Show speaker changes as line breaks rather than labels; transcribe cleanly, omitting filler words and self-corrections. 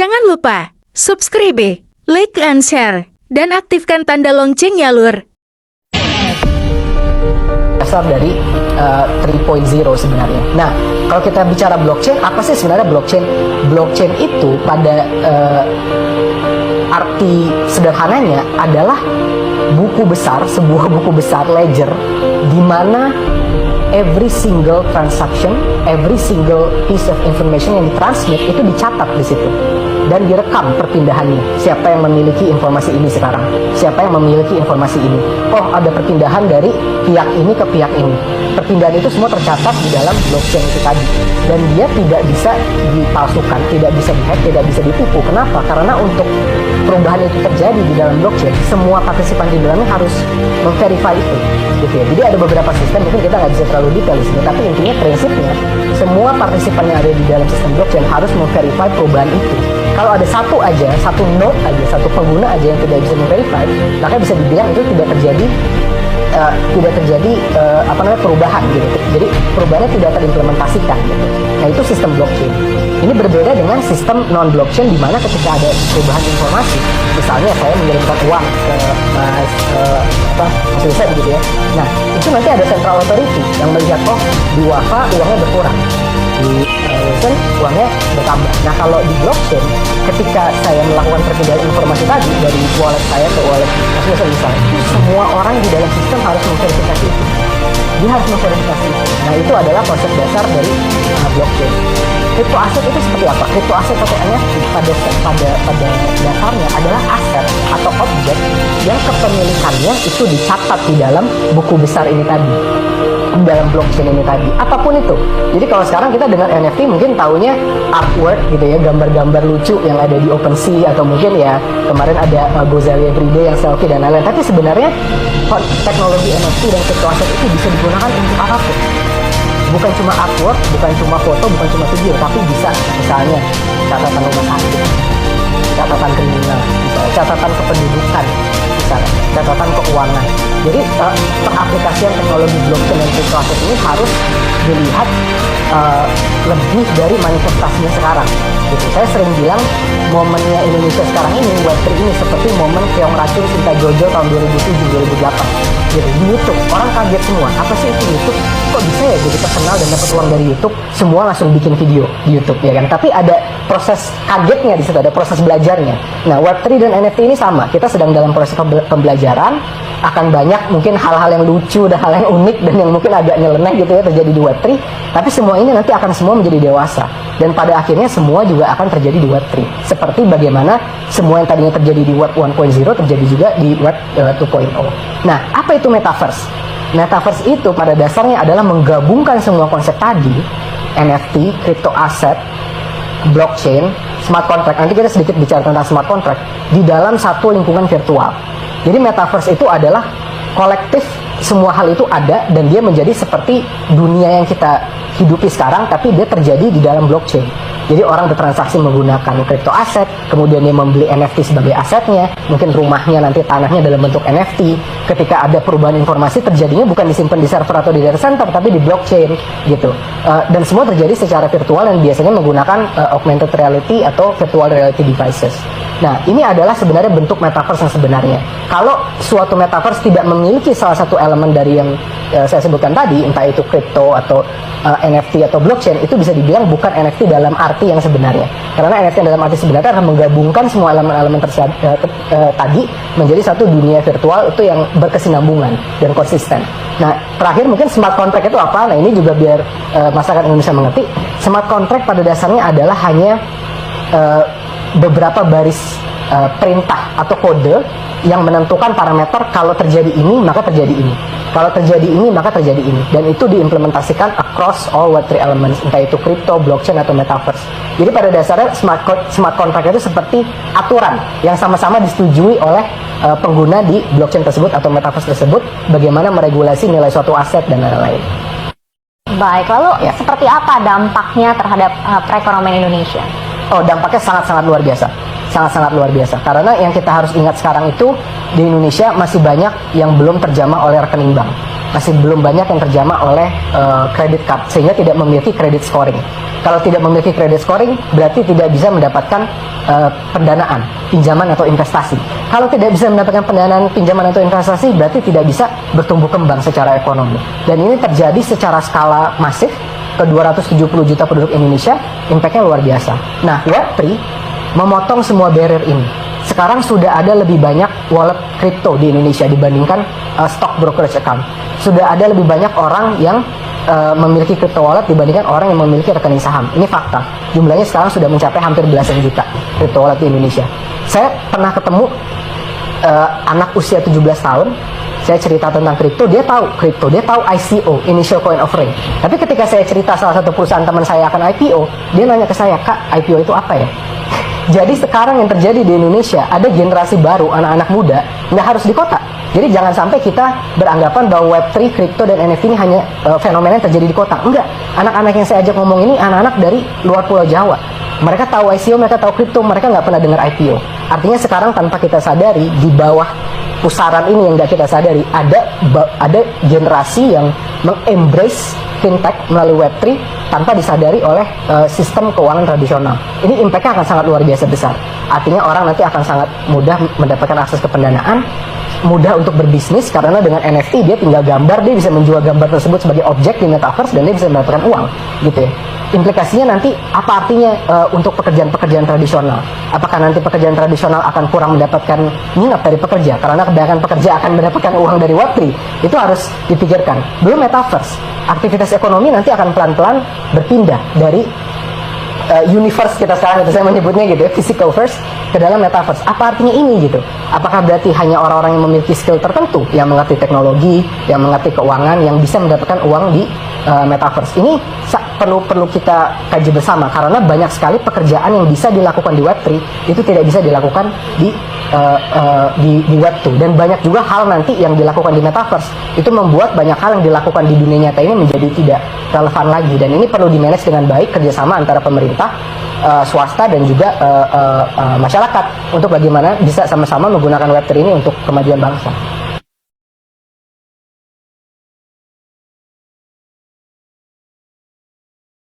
Jangan lupa subscribe, like, and share, dan aktifkan tanda loncengnya, Lur.
Dasar dari 3.0 sebenarnya. Nah, kalau kita bicara blockchain, apa sih sebenarnya blockchain? Blockchain itu pada arti sederhananya adalah buku besar, sebuah buku besar ledger, di mana every single transaction, every single piece of information yang ditransmit itu dicatat di situ dan direkam perpindahannya. Siapa yang memiliki informasi ini sekarang? Siapa yang memiliki informasi ini? Oh, ada perpindahan dari pihak ini ke pihak ini. Perpindahan itu semua tercatat di dalam blockchain itu tadi. Dan dia tidak bisa dipalsukan, tidak bisa dihack, tidak bisa ditipu. Kenapa? Karena untuk perubahan itu terjadi di dalam blockchain, semua partisipan di dalamnya harus memverify itu. Gitu ya. Jadi ada beberapa sistem, mungkin kita nggak bisa terlalu detail di sini, tapi intinya prinsipnya semua partisipan yang ada di dalam sistem blockchain harus memverify perubahan itu. Kalau ada satu node aja, satu pengguna aja yang tidak bisa memverify, maka bisa dibilang itu tidak terjadi perubahan gitu. Jadi perubahannya tidak terimplementasikan gitu. Nah, itu sistem blockchain. Ini berbeda dengan sistem non blockchain, di mana ketika ada perubahan informasi, misalnya saya mengirimkan uang ke Mas Wilson gitu ya. Nah, itu nanti ada central authority yang melihat, oh, di Wafa uangnya berkurang, di Wilson uangnya bertambah. Nah, kalau di blockchain, ketika saya melakukan perpindahan informasi tadi dari wallet saya ke wallet Mas Wilson misalnya, semua orang di dalam sistem harus memverifikasi itu. Dia harus memverifikasi itu. Nah, itu adalah konsep dasar dari blockchain. Crypto aset itu seperti apa? Crypto aset atau NFT pada dasarnya adalah aset atau objek yang kepemilikannya itu dicatat di dalam buku besar ini tadi, di dalam blockchain ini tadi, apapun itu. Jadi kalau sekarang kita dengan NFT mungkin taunya artwork gitu ya, gambar-gambar lucu yang ada di OpenSea, atau mungkin ya kemarin ada Gozali Everyday yang selfie dan lain-lain. Tapi sebenarnya teknologi NFT dan crypto aset itu bisa digunakan untuk apapun. Bukan cuma artwork, bukan cuma foto, bukan cuma video, tapi bisa misalnya catatan rumah sakit, catatan kriminal, misalnya catatan kependudukan, misalnya catatan keuangan. Jadi pengaplikasian teknologi blockchain dan crypto aset ini harus dilihat lebih dari manifestasinya sekarang. Gitu. Saya sering bilang momennya Indonesia sekarang ini, Web3 ini seperti momen Keong Racun Cinta Jojo tahun 2007-2008. Gitu. Di YouTube orang kaget semua, apa sih itu YouTube? Kok bisa ya jadi terkenal dan dapat uang dari YouTube? Semua langsung bikin video di YouTube, ya kan? Tapi ada proses kagetnya di situ, ada proses belajarnya. Nah, Web3 dan NFT ini sama. Kita sedang dalam proses pembelajaran. Akan banyak mungkin hal-hal yang lucu dan hal yang unik dan yang mungkin agak nyeleneh gitu ya terjadi di Web3. Tapi semua ini nanti akan semua menjadi dewasa. Dan pada akhirnya semua juga akan terjadi di Web3. Seperti bagaimana semua yang tadinya terjadi di Web 1.0 terjadi juga di Web 2.0. Nah, apa itu Metaverse? Metaverse itu pada dasarnya adalah menggabungkan semua konsep tadi, NFT, crypto asset, blockchain, smart contract. Nanti kita sedikit bicara tentang smart contract di dalam satu lingkungan virtual. Jadi Metaverse itu adalah kolektif, semua hal itu ada dan dia menjadi seperti dunia yang kita hidupi sekarang, tapi dia terjadi di dalam blockchain. Jadi orang bertransaksi menggunakan crypto aset, kemudian dia membeli NFT sebagai asetnya, mungkin rumahnya nanti tanahnya dalam bentuk NFT. Ketika ada perubahan informasi terjadinya bukan disimpan di server atau di data center, tapi di blockchain gitu. Dan semua terjadi secara virtual dan biasanya menggunakan augmented reality atau virtual reality devices. Nah, ini adalah sebenarnya bentuk metaverse yang sebenarnya. Kalau suatu metaverse tidak memiliki salah satu elemen dari yang saya sebutkan tadi, entah itu crypto atau NFT atau blockchain, itu bisa dibilang bukan NFT dalam arti yang sebenarnya. Karena NFT dalam arti sebenarnya akan menggabungkan semua elemen-elemen tadi menjadi satu dunia virtual itu yang berkesinambungan dan konsisten. Nah, terakhir mungkin smart contract itu apa? Nah, ini juga biar masyarakat Indonesia mengerti. Smart contract pada dasarnya adalah hanya beberapa baris perintah atau kode yang menentukan parameter, kalau terjadi ini maka terjadi ini, kalau terjadi ini maka terjadi ini, dan itu diimplementasikan across all Web3 elements, entah itu crypto, blockchain atau metaverse. Jadi pada dasarnya smart contract itu seperti aturan yang sama-sama disetujui oleh pengguna di blockchain tersebut atau metaverse tersebut, bagaimana meregulasi nilai suatu aset dan lain-lain.
Baik, lalu seperti apa dampaknya terhadap perekonomian Indonesia?
Oh, dampaknya sangat-sangat luar biasa. Sangat-sangat luar biasa. Karena yang kita harus ingat sekarang itu, di Indonesia masih banyak yang belum terjamah oleh rekening bank. masih belum banyak yang terjamah oleh credit card, sehingga tidak memiliki credit scoring. Kalau tidak memiliki credit scoring, berarti tidak bisa mendapatkan pendanaan, pinjaman atau investasi. Kalau tidak bisa mendapatkan pendanaan, pinjaman atau investasi, berarti tidak bisa bertumbuh kembang secara ekonomi. Dan ini terjadi secara skala masif ke 270 juta penduduk Indonesia, impact-nya luar biasa. Nah, Web3 memotong semua barrier ini. Sekarang sudah ada lebih banyak wallet kripto di Indonesia dibandingkan stock brokerage account. Sudah ada lebih banyak orang yang memiliki crypto wallet dibandingkan orang yang memiliki rekening saham. Ini fakta. Jumlahnya sekarang sudah mencapai hampir belasan juta crypto wallet di Indonesia. Saya pernah ketemu anak usia 17 tahun. Saya cerita tentang kripto, dia tahu ICO, Initial Coin Offering. Tapi ketika saya cerita salah satu perusahaan teman saya akan IPO, dia nanya ke saya, "Kak, IPO itu apa ya?" Jadi sekarang yang terjadi di Indonesia, ada generasi baru, anak-anak muda, nggak harus di kota. Jadi jangan sampai kita beranggapan bahwa Web3, kripto, dan NFT ini hanya fenomena yang terjadi di kota. Enggak. Anak-anak yang saya ajak ngomong ini, anak-anak dari luar Pulau Jawa. Mereka tahu ICO, mereka tahu kripto, mereka nggak pernah dengar IPO. Artinya sekarang tanpa kita sadari, di bawah pusaran ini yang nggak kita sadari, ada generasi yang mengembrace fintech melalui Web3 tanpa disadari oleh sistem keuangan tradisional. Ini impact-nya akan sangat luar biasa besar. Artinya orang nanti akan sangat mudah mendapatkan akses ke pendanaan, mudah untuk berbisnis, karena dengan NFT dia tinggal gambar, dia bisa menjual gambar tersebut sebagai objek di metaverse dan dia bisa mendapatkan uang, gitu ya. Implikasinya nanti apa artinya untuk pekerjaan-pekerjaan tradisional? Apakah nanti pekerjaan tradisional akan kurang mendapatkan minat dari pekerja karena kebanyakan pekerja akan mendapatkan uang dari Web3? Itu harus dipikirkan. Belum metaverse, aktivitas ekonomi nanti akan pelan-pelan berpindah dari universe kita sekarang, itu saya menyebutnya gitu ya, physical first ke dalam metaverse. Apa artinya ini gitu? Apakah berarti hanya orang-orang yang memiliki skill tertentu, yang mengerti teknologi, yang mengerti keuangan, yang bisa mendapatkan uang di metaverse? Ini perlu kita kaji bersama, karena banyak sekali pekerjaan yang bisa dilakukan di Web3 itu tidak bisa dilakukan di Web2, dan banyak juga hal nanti yang dilakukan di metaverse itu membuat banyak hal yang dilakukan di dunia nyata ini menjadi tidak relevan lagi, dan ini perlu dimanage dengan baik kerjasama antara pemerintah, swasta, dan juga masyarakat untuk bagaimana bisa sama-sama menggunakan Web3 ini untuk kemajuan bangsa.